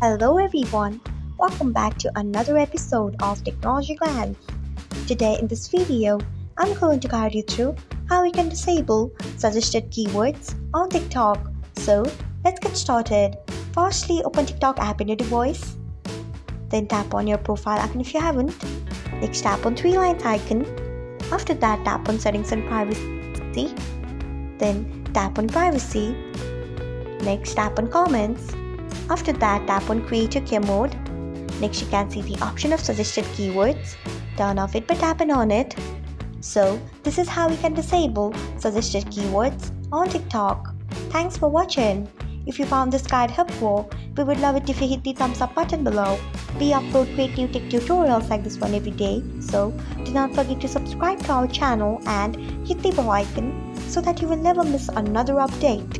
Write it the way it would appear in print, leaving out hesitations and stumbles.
Hello everyone, welcome back to another episode of Technologyglance. Today in this video, I'm going to guide you through how you can disable suggested keywords on TikTok. So let's get started. Firstly, open TikTok app in your device. Then tap on your profile icon if you haven't. Next tap on three lines icon. After that tap on settings and privacy. Then tap on privacy. Next tap on comments. After that, tap on Create Your Care mode. Next, you can see the option of suggested keywords. Turn off it by tapping on it. So, this is how we can disable suggested keywords on TikTok. Thanks for watching. If you found this guide helpful, we would love it if you hit the thumbs up button below. We upload great new tech tutorials like this one every day. So, do not forget to subscribe to our channel and hit the bell icon so that you will never miss another update.